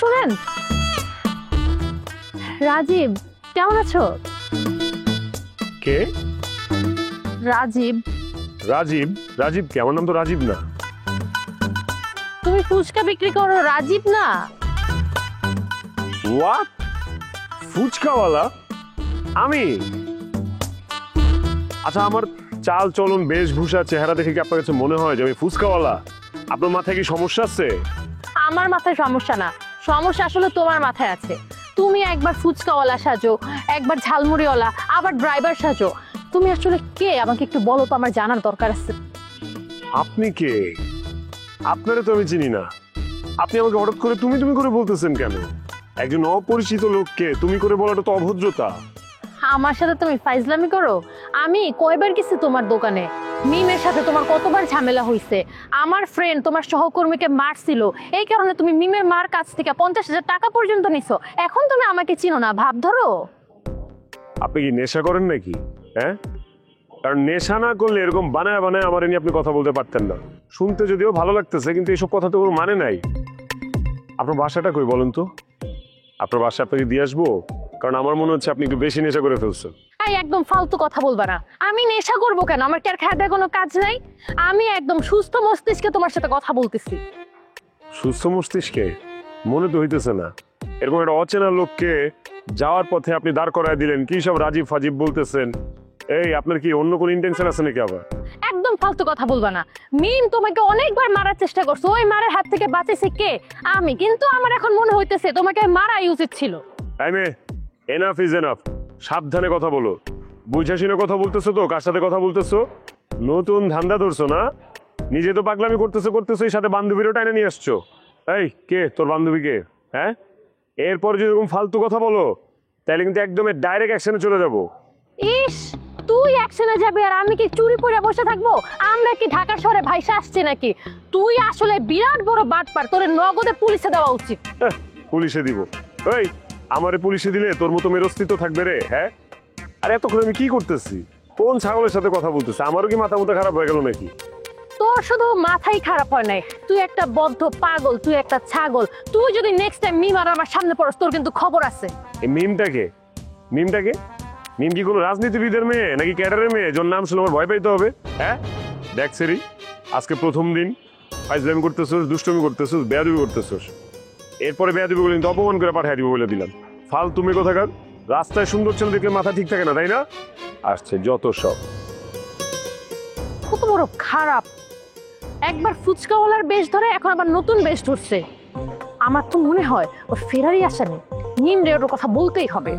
শুনেন। রাজীব, কেমন আছো? কে? রাজীব। রাজীব? রাজীব কে? আমার নাম তো রাজীব না। তুমি ফুচকা বিক্রি করো, রাজীব না? হোয়াট? ফুচকাওয়ালা আমি? আচ্ছা, আমার চাল চলন বেশভূষা চেহারা দেখে কি আপনার কাছে মনে হয় যে আমি ফুচকাওয়ালা? আপনার মাথায় কি সমস্যা আছে? আমার মাথায় সমস্যা না, সমস্যা আসলে তোমার মাথায় আছে। তুমি একবার ফুচকাওয়ালা সাজো, একবার ঝালমুড়িওয়ালা, আবার ড্রাইভার সাজো। তুমি আসলে কে আমাকে একটু বলো তো, আমার জানার দরকার আছে। আপনি কে? আপনারে তো আমি চিনি না। আপনি আমাকে হঠাৎ করে তুমি তুমি করে বলতেছেন কেন? একজন অপরিচিত লোককে তুমি করে বলাটা তো অভদ্রতা। আমার সাথে তুমি ফাইজলামি করো? আমি কয়বার গেছি তোমার দোকানে, মিমের সাথে তোমার কতবার ঝামেলা হইছে। আমার ফ্রেন্ড তোমার সহকর্মীকে মারছিল, এই কারণে তুমি মিমের মার কাছ থেকে 50,000 টাকা পর্যন্ত নিছো। এখন তুমি আমাকে চিনো না, ভাব ধরো। আপনি কি নেশা করেন নাকি? হ্যাঁ, কারণ নেশা না করলে এরকম বানায় বানায় আমার নিয়ে আপনি কথা বলতে পারতেন না। শুনতে যদিও ভালো লাগতেছে, কিন্তু এইসব কথা তো কোনো মানে নাই। আপনার বাসাটা কই বলেন তো? আপনার বাসা আপনাকে দিয়ে আসবো, কারণ আমার মনে হচ্ছে আপনি একটু বেশি নেশা করে ফেলছেন। এই একদম ফালতু কথা বলবা না। আমি নেশা করবো কেন? আমার কি আর খাওয়া দাওয়ার কোনো কাজ নাই? আমি একদম সুস্থ মস্তিষ্কে তোমার সাথে কথা বলতেছি। সুস্থ মস্তিষ্কে? মনে তো হইতেছে না। এরকম একটা অচেনা লোককে যাওয়ার পথে আপনি দাঁড় করায় দিলেন, কি সব রাজীব ফাজিব বলতেছেন। এই, আপনার কি অন্য কোনো ইন্টেনশন আছে নাকি আবার? একদম ফালতু কথা বলবা না। মিম তোমাকে অনেকবার মারার চেষ্টা করছে, ওই মারের হাত থেকে বাঁচাইছে কে? আমি। কিন্তু আমার এখন মনে হইতেছে তোমাকে মারাই উচিত ছিল। Enough is enough. সাবধানে কথা বলো। বুঝা শুনে কথা বলতেছো তো? কার সাথে কথা বলতেছো? নতুন ধান্দা ধরছো না? নিজে তো পাগলামি করতেছো, এই সাথে বান্ধবীরও টাইনে নিয়ে আসছো। এই, কে তোর বান্ধবী? কে? হ্যাঁ, এরপর যদি এরকম ফালতু কথা বলো তাহলে কিন্তু একদম ডাইরেক্ট অ্যাকশনে চলে যাবো। ইস, তুই অ্যাকশনে যাবি আর আমি কি চুরি পরে বসে থাকবো? আমরা কি ঢাকা শহরে ভাইসা আসছে নাকি? তুই আসলে বিরাট বড় বাটপার, তোর নগদে পুলিশে দেওয়া উচিত। পুলিশে দিব? এই, আমারে পুলিশে দিলে তোর মতো মেয়ের অস্তিত্ব থাকবে রে? হ্যাঁ, আর এতক্ষণ আমি কি করতেছি? কোন ছাগলের সাথে কথা বলতেছি? আমারও কি মাথা মুথা খারাপ হয়ে গেল নাকি? তোর শুধু মাথাই খারাপ হয় নাই, তুই একটা বদ্ধ পাগল, তুই একটা ছাগল। তুই যদি নেক্সট টাইম মিম আর আমার সামনে পড়স, তোর কিন্তু খবর আছে। এই মিমটাকে? মিমটাকে? মিম কি কোনো রাজনীতিবিদের মেয়ে নাকি ক্যাডারের মেয়ে যার নাম শুনে আমার ভয় পাইতে হবে? হ্যাঁ, দেখ সেরি, আজকে প্রথম দিন ফাইজলামি করতেছোস, দুষ্টমি করতেছোস, বেয়াদবি করতেছোস। এরপরে বেয়াদবি বলে কিন্তু অপমান করে পাঠিয়ে দিব বলে দিলাম। ফাল তুমি কোথাকার? রাস্তায় সুন্দর ছেলে দেখলে মাথা ঠিক থাকে না, তাই না? আসছে যত সব। কত বড় খারাপ! একবার ফুচকাওয়ালার বেশ ধরে, এখন আবার নতুন বেশ ধরছে। আমার তো মনে হয় ওর ফেরারই আসেনি। নিম রে ওর কথা বলতেই হবে।